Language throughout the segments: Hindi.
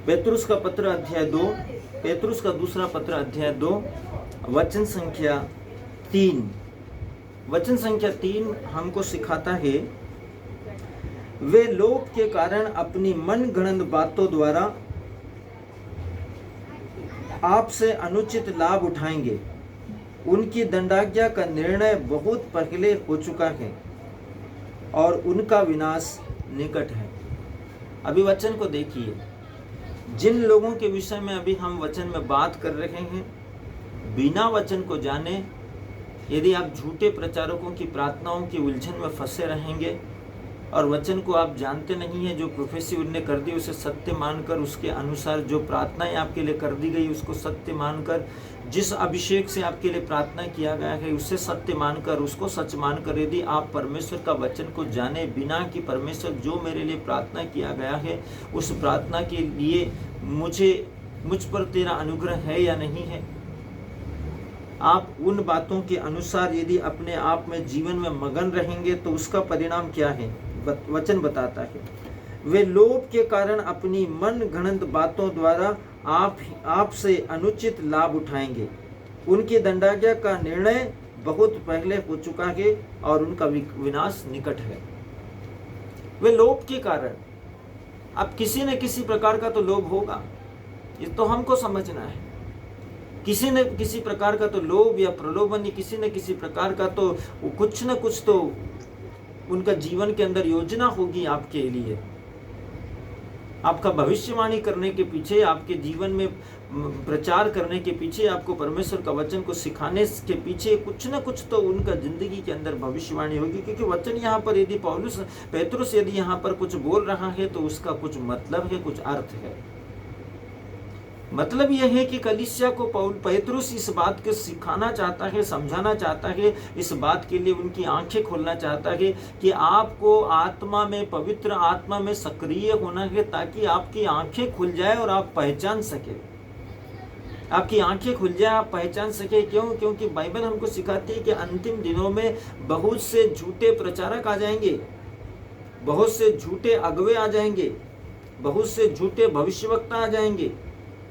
पेतरुस का पत्र अध्याय 2, पेतरुस का दूसरा पत्र अध्याय 2 वचन संख्या 3। वचन संख्या 3 हमको सिखाता है, वे लोभ के कारण अपनी मन गढ़ंत बातों द्वारा आपसे अनुचित लाभ उठाएंगे। उनकी दंडाज्ञा का निर्णय बहुत पहले हो चुका है और उनका विनाश निकट है। अभी वचन को देखिए, जिन लोगों के विषय में अभी हम वचन में बात कर रहे हैं, बिना वचन को जाने यदि आप झूठे प्रचारकों की प्रार्थनाओं की उलझन में फंसे रहेंगे और वचन को आप जानते नहीं हैं, जो प्रोफेसी उनने कर दी उसे सत्य मानकर, उसके अनुसार जो प्रार्थनाएं आपके लिए कर दी गई उसको सत्य मानकर, जिस अभिषेक से आपके लिए प्रार्थना किया गया है उसे सत्य मानकर, उसको सच मानकर यदि आप परमेश्वर का वचन को जाने बिना कि परमेश्वर जो मेरे लिए प्रार्थना किया गया है उस प्रार्थना के लिए मुझ पर तेरा अनुग्रह है या नहीं है, आप उन बातों के अनुसार यदि अपने आप में जीवन में मगन रहेंगे तो उसका परिणाम क्या है वचन बताता है। वे लोभ के कारण अपनी मन गढ़ंत बातों द्वारा आपसे अनुचित लाभ उठाएंगे। उनकी दंडाज्ञा का निर्णय बहुत पहले हो चुका है और उनका विनाश निकट है। वे लोभ के कारण, अब किसी न किसी प्रकार का तो लोभ होगा, ये तो हमको समझना है। किसी न किसी प्रकार का तो लोभ या प्रलोभन, या किसी न किसी प्रकार का तो कुछ न कुछ तो उनका जीवन के अंदर योजना होगी आपके लिए। आपका भविष्यवाणी करने के पीछे, आपके जीवन में प्रचार करने के पीछे, आपको परमेश्वर का वचन को सिखाने के पीछे कुछ न कुछ तो उनका जिंदगी के अंदर भविष्यवाणी होगी। क्योंकि वचन यहाँ पर यदि पेतरुस यदि यहाँ पर कुछ बोल रहा है तो उसका कुछ मतलब है, कुछ अर्थ है। मतलब यह है कि कलीसिया को पेतरुस इस बात को सिखाना चाहता है, समझाना चाहता है, इस बात के लिए उनकी आंखें खोलना चाहता है कि आपको आत्मा में, पवित्र आत्मा में सक्रिय होना है ताकि आपकी आंखें खुल जाए और आप पहचान सके, आपकी आंखें खुल जाए, आप पहचान सके। क्यों? क्योंकि बाइबल हमको सिखाती है कि अंतिम दिनों में बहुत से झूठे प्रचारक आ जाएंगे, बहुत से झूठे अगुवे आ जाएंगे, बहुत से झूठे भविष्यवक्ता आ जाएंगे।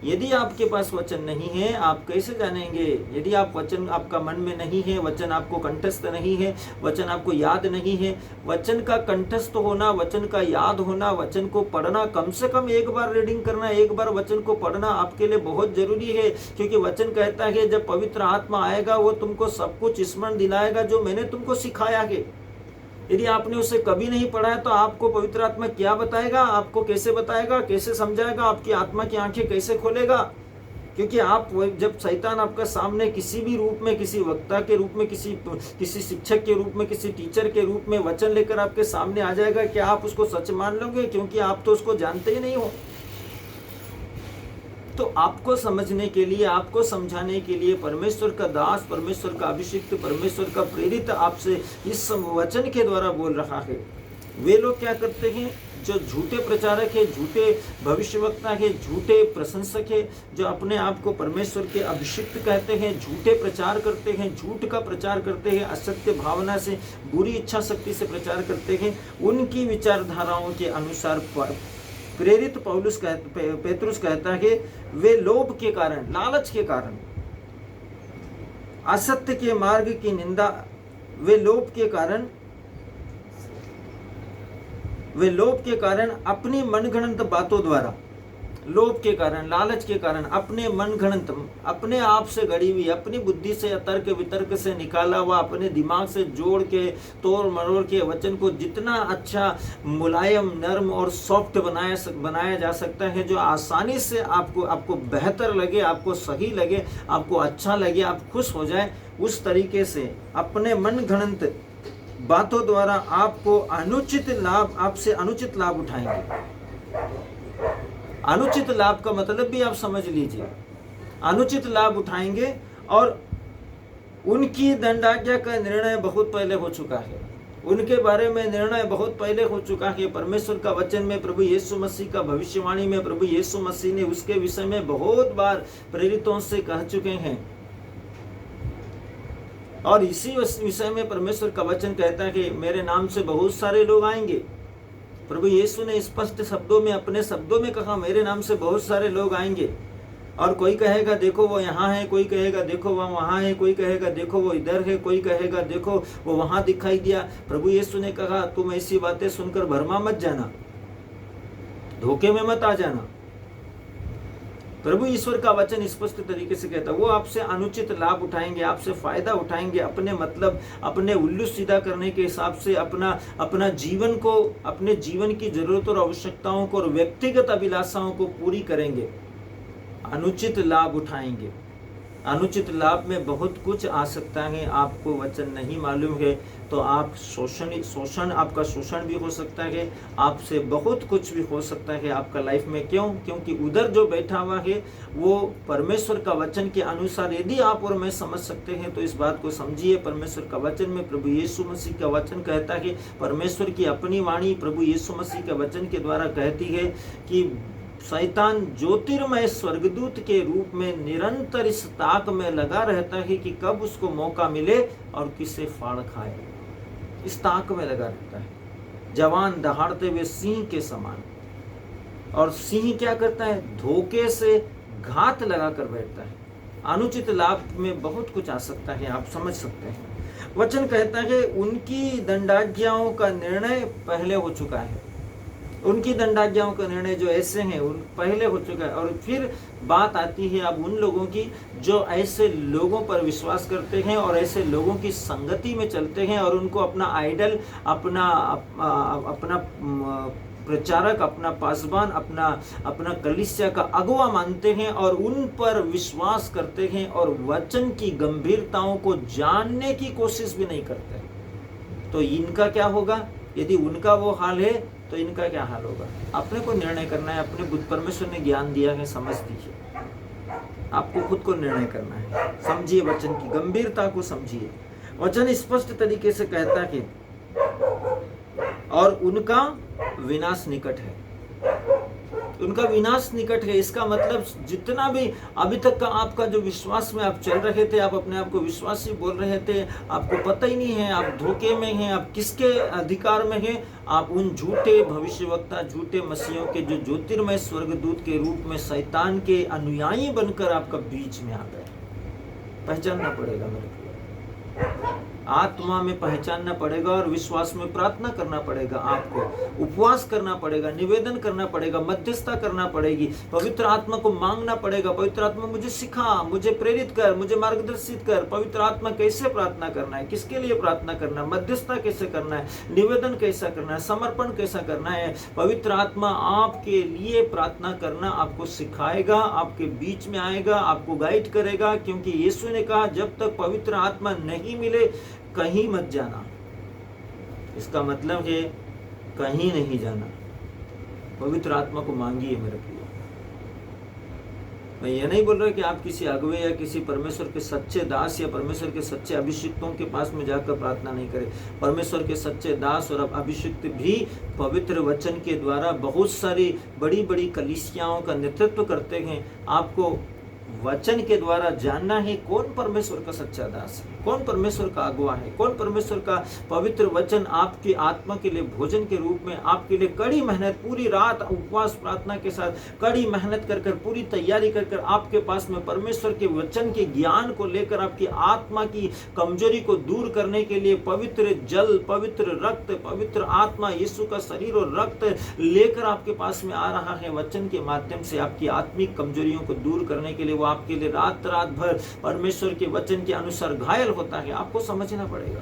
यदि आपके पास वचन नहीं है, आप कैसे जानेंगे? यदि आप वचन आपका मन में नहीं है, वचन आपको कंठस्थ नहीं है, वचन आपको याद नहीं है। वचन का कंठस्थ होना, वचन का याद होना, वचन को पढ़ना, कम से कम एक बार रीडिंग करना, एक बार वचन को पढ़ना आपके लिए बहुत जरूरी है। क्योंकि वचन कहता है जब पवित्र आत्मा आएगा वो तुमको सब कुछ स्मरण दिलाएगा जो मैंने तुमको सिखाया है। यदि आपने उसे कभी नहीं पढ़ा है तो आपको पवित्र आत्मा क्या बताएगा, आपको कैसे बताएगा, कैसे समझाएगा, आपकी आत्मा की आंखें कैसे खोलेगा? क्योंकि आप जब शैतान आपका सामने किसी भी रूप में, किसी वक्ता के रूप में, किसी शिक्षक के रूप में, किसी टीचर के रूप में वचन लेकर आपके सामने आ जाएगा, क्या आप उसको सच मान लोगे? क्योंकि आप तो उसको जानते ही नहीं हो। तो आपको समझने के लिए, आपको समझाने के लिए परमेश्वर का दास, परमेश्वर का अभिषिक्त, परमेश्वर का प्रेरित आपसे इस वचन के द्वारा बोल रहा है। वे लोग क्या करते हैं जो झूठे प्रचारक है, झूठे भविष्यवक्ता है, झूठे प्रशंसक है, जो अपने आप को परमेश्वर के अभिषिक्त कहते हैं, झूठे प्रचार करते हैं, झूठ का प्रचार करते हैं, असत्य भावना से, बुरी इच्छा शक्ति से प्रचार करते हैं। उनकी विचारधाराओं के अनुसार प्रेरित पेतरुस कहता है वे लोभ के कारण, लालच के कारण, असत्य के मार्ग की निंदा, वे लोभ के कारण अपनी मनगढ़ंत बातों द्वारा, लोभ के कारण, लालच के कारण, अपने मनगढ़ंत, अपने आप से गढ़ी हुई, अपनी बुद्धि से या तर्क वितर्क से निकाला हुआ, अपने दिमाग से जोड़ के, तोड़ मरोड़ के वचन को जितना अच्छा, मुलायम, नर्म और सॉफ्ट बनाया जा सकता है, जो आसानी से आपको बेहतर लगे, आपको सही लगे, आपको अच्छा लगे, आप खुश हो जाए, उस तरीके से अपने मनगढ़ंत बातों द्वारा आपसे अनुचित लाभ उठाएंगे। अनुचित लाभ का मतलब भी आप समझ लीजिए, अनुचित लाभ उठाएंगे और उनकी दंडाज्ञा का निर्णय बहुत पहले हो चुका है, उनके बारे में निर्णय बहुत पहले हो चुका है। परमेश्वर का वचन में प्रभु यीशु मसीह का भविष्यवाणी में प्रभु यीशु मसीह ने उसके विषय में बहुत बार प्रेरितों से कह चुके हैं। और इसी विषय में परमेश्वर का वचन कहता है कि मेरे नाम से बहुत सारे लोग आएंगे, प्रभु यीशु ने स्पष्ट शब्दों में, अपने शब्दों में कहा, मेरे नाम से बहुत सारे लोग आएंगे और कोई कहेगा देखो वो यहाँ है, कोई कहेगा देखो वो वहाँ है, कोई कहेगा देखो वो इधर है, कोई कहेगा देखो वो वहाँ दिखाई दिया। प्रभु यीशु ने कहा, तुम ऐसी बातें सुनकर भरमा मत जाना, धोखे में मत आ जाना। प्रभु ईश्वर का वचन स्पष्ट तरीके से कहता है, वो आपसे अनुचित लाभ उठाएंगे, आपसे फायदा उठाएंगे, अपने मतलब अपने उल्लू सीधा करने के हिसाब से अपना जीवन को, अपने जीवन की जरूरतों और आवश्यकताओं को और व्यक्तिगत अभिलाषाओं को पूरी करेंगे, अनुचित लाभ उठाएंगे। अनुचित लाभ में बहुत कुछ आ सकता है, आपको वचन नहीं मालूम है तो आप शोषण आपका शोषण भी हो सकता है, आपसे बहुत कुछ भी हो सकता है आपका लाइफ में। क्यों? क्योंकि उधर जो बैठा हुआ है वो परमेश्वर का वचन के अनुसार यदि आप और मैं समझ सकते हैं तो इस बात को समझिए। परमेश्वर का वचन में प्रभु यीशु मसीह का वचन कहता है, परमेश्वर की अपनी वाणी प्रभु यीशु मसीह के वचन के द्वारा कहती है कि शैतान ज्योतिर्मय स्वर्गदूत के रूप में निरंतर इस ताक में लगा रहता है कि कब उसको मौका मिले और किसे फाड़ खाए। इस ताक में लगा रहता है, जवान दहाड़ते हुए सिंह के समान। और सिंह क्या करता है? धोखे से घात लगा कर बैठता है। अनुचित लाभ में बहुत कुछ आ सकता है, आप समझ सकते हैं। वचन कहता है उनकी दंडाज्ञाओं का निर्णय पहले हो चुका है। उनकी दंडाज्ञाओं का निर्णय जो ऐसे हैं उन पहले हो चुका है। और फिर बात आती है अब उन लोगों की जो ऐसे लोगों पर विश्वास करते हैं और ऐसे लोगों की संगति में चलते हैं और उनको अपना आइडल, अपना प्रचारक, अपना पासबान, अपना कलीसिया का अगुवा मानते हैं और उन पर विश्वास करते हैं और वचन की गंभीरताओं को जानने की कोशिश भी नहीं करते। तो इनका क्या होगा? यदि उनका वो हाल है तो इनका क्या हाल होगा? अपने को निर्णय करना है। अपने बुद्ध परमेश्वर ने ज्ञान दिया है, समझ दीजिए। आपको खुद को निर्णय करना है। समझिए, वचन की गंभीरता को समझिए। वचन स्पष्ट तरीके से कहता है और उनका विनाश निकट है। उनका विनाश निकट है। इसका मतलब जितना भी अभी तक का आपका जो विश्वास में आप चल रहे थे, आप अपने आप को विश्वासी बोल रहे थे, आपको पता ही नहीं है, आप धोखे में हैं, आप किसके अधिकार में हैं। आप उन झूठे भविष्यवक्ता, झूठे मसीहों के जो ज्योतिर्मय स्वर्गदूत के रूप में शैतान के अनुयायी बनकर आपका बीच में आ गए। पहचानना पड़ेगा मेरे को, आत्मा में पहचानना पड़ेगा और विश्वास में प्रार्थना करना पड़ेगा। आपको उपवास करना पड़ेगा, निवेदन करना पड़ेगा, मध्यस्थता करना पड़ेगी, पवित्र आत्मा को मांगना पड़ेगा। पवित्र आत्मा मुझे सिखा, मुझे प्रेरित कर, मुझे मार्गदर्शित कर। पवित्र आत्मा कैसे प्रार्थना करना है, किसके लिए प्रार्थना करना है, मध्यस्थता कैसे करना है, निवेदन कैसा करना है, समर्पण कैसा करना है। पवित्र आत्मा आपके लिए प्रार्थना करना आपको सिखाएगा, आपके बीच में आएगा, आपको गाइड करेगा। क्योंकि यीशु ने कहा जब तक पवित्र आत्मा नहीं मिले कहीं मत जाना। इसका मतलब है कहीं नहीं जाना। पवित्र आत्मा को मांगिए मेरे प्रिय। मैं ये नहीं बोल रहा कि आप किसी अगुवे या किसी परमेश्वर के सच्चे दास या परमेश्वर के सच्चे अभिषिक्तों के पास में जाकर प्रार्थना नहीं करें। परमेश्वर के सच्चे दास और अभिषिक्त भी पवित्र वचन के द्वारा बहुत सारी बड़ी बड़ी कलीसियाओं का नेतृत्व करते हैं। आपको वचन के द्वारा जानना है कौन परमेश्वर का सच्चा दास है, कौन परमेश्वर का अगुवा है, कौन परमेश्वर का पवित्र वचन आपकी आत्मा के लिए भोजन के रूप में आपके लिए कड़ी मेहनत, पूरी रात उपवास प्रार्थना के साथ कड़ी मेहनत कर पूरी तैयारी कर आपके पास में परमेश्वर के वचन के ज्ञान को लेकर आपकी आत्मा की कमजोरी को दूर करने के लिए पवित्र जल, पवित्र रक्त, पवित्र आत्मा, यीशु का शरीर और रक्त लेकर आपके पास में आ रहा है। वचन के माध्यम से आपकी आत्मिक कमजोरियों को दूर करने के लिए वो आपके लिए रात रात भर परमेश्वर के वचन के अनुसार घायल होता है। आपको समझना पड़ेगा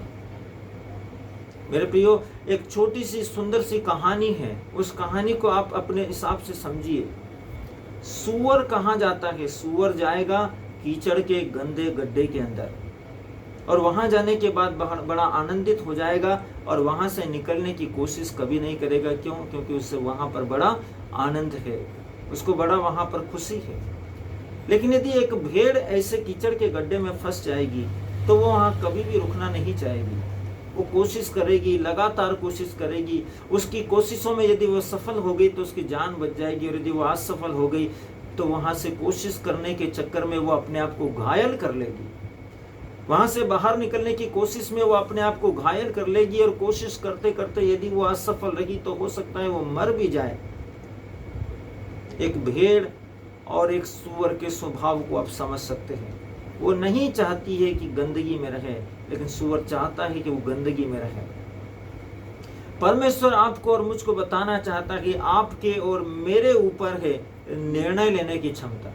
मेरे प्रियो। एक छोटी सी सुंदर सी कहानी है, उस कहानी को आप अपने हिसाब से समझिए। सूअर कहाँ जाता है? सूअर जाएगा कीचड़ के गंदे गड्ढे के अंदर और वहां जाने के बाद बड़ा आनंदित हो जाएगा और वहां से निकलने की कोशिश कभी नहीं करेगा। क्यों? क्योंकि उससे वहां पर बड़ा आनंद है, उसको बड़ा वहां पर खुशी है। लेकिन यदि एक भेड़ ऐसे कीचड़ के गड्ढे में फंस जाएगी तो वो वहां कभी भी रुकना नहीं चाहेगी। वो कोशिश करेगी, लगातार कोशिश करेगी। उसकी कोशिशों में यदि वो सफल हो गई तो उसकी जान बच जाएगी और यदि वो असफल हो गई तो वहां से कोशिश करने के चक्कर में वो अपने आप को घायल कर लेगी। वहां से बाहर निकलने की कोशिश में वो अपने आप को घायल कर लेगी, और कोशिश करते करते यदि वो असफल रही तो हो सकता है वो मर भी जाए। एक भेड़ और एक सूअर के स्वभाव को आप समझ सकते हैं। वो नहीं चाहती है कि गंदगी में रहे, लेकिन सूअर चाहता है कि वो गंदगी में रहे। परमेश्वर आपको और मुझको बताना चाहता है कि आपके और मेरे ऊपर है निर्णय लेने की क्षमता।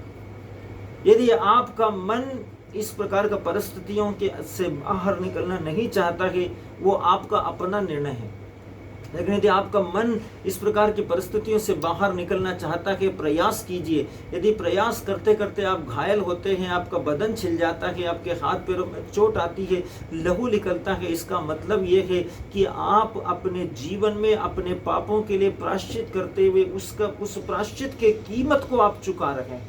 यदि आपका मन इस प्रकार का परिस्थितियों के से बाहर निकलना नहीं चाहता है, वो आपका अपना निर्णय है। लेकिन यदि आपका मन इस प्रकार की परिस्थितियों से बाहर निकलना चाहता है, प्रयास कीजिए। यदि प्रयास करते करते आप घायल होते हैं, आपका बदन छिल जाता है, आपके हाथ पैरों में चोट आती है, लहू निकलता है, इसका मतलब ये है कि आप अपने जीवन में अपने पापों के लिए प्रायश्चित करते हुए उस प्रायश्चित के कीमत को आप चुका रहे हैं।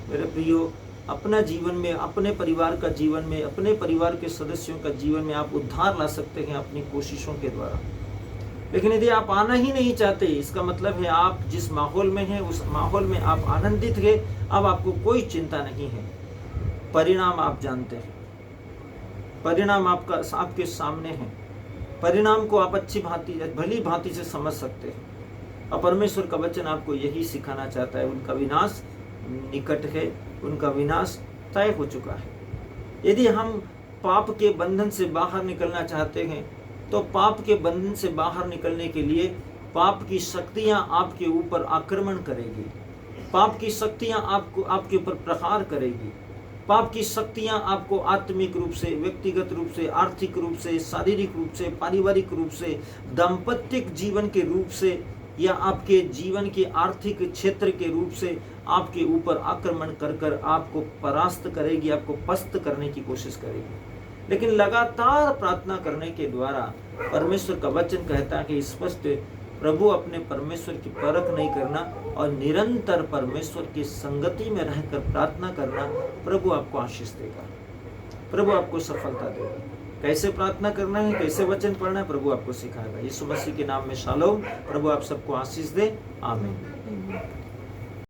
मेरे प्रियो, अपना जीवन में, अपने परिवार का जीवन में, अपने परिवार के सदस्यों का जीवन में आप उद्धार ला सकते हैं अपनी कोशिशों के द्वारा। लेकिन यदि आप आना ही नहीं चाहते, इसका मतलब है आप जिस माहौल में हैं उस माहौल में आप आनंदित हैं, अब आपको कोई चिंता नहीं है। परिणाम आप जानते हैं, परिणाम आपके सामने है। परिणाम को आप भली भांति से समझ सकते हैं। और परमेश्वर का वचन आपको यही सिखाना चाहता है, उनका विनाश निकट है, उनका विनाश तय हो चुका है। यदि हम पाप के बंधन से बाहर निकलना चाहते हैं, तो पाप के बंधन से बाहर निकलने के लिए पाप की शक्तियां आपके ऊपर आक्रमण करेगी, पाप की शक्तियां आपके ऊपर प्रहार करेगी। पाप की शक्तियां आपको आत्मिक रूप से, व्यक्तिगत रूप से, आर्थिक रूप से, शारीरिक रूप से, पारिवारिक रूप से, दाम्पत्यिक जीवन के रूप से, या आपके जीवन के आर्थिक क्षेत्र के रूप से आपके ऊपर आक्रमण कर आपको परास्त करेगी, आपको पस्त करने की कोशिश करेगी। लेकिन लगातार प्रार्थना करने के द्वारा परमेश्वर का वचन कहता है कि स्पष्ट प्रभु अपने परमेश्वर की परख नहीं करना और निरंतर परमेश्वर की संगति में रहकर प्रार्थना करना, प्रभु आपको आशीष देगा, प्रभु आपको सफलता देगा। कैसे प्रार्थना करना है, कैसे वचन पढ़ना है, प्रभु आपको सिखाएगा। यीशु मसीह के नाम में शालोम। प्रभु आप सबको आशीष दे। आमीन।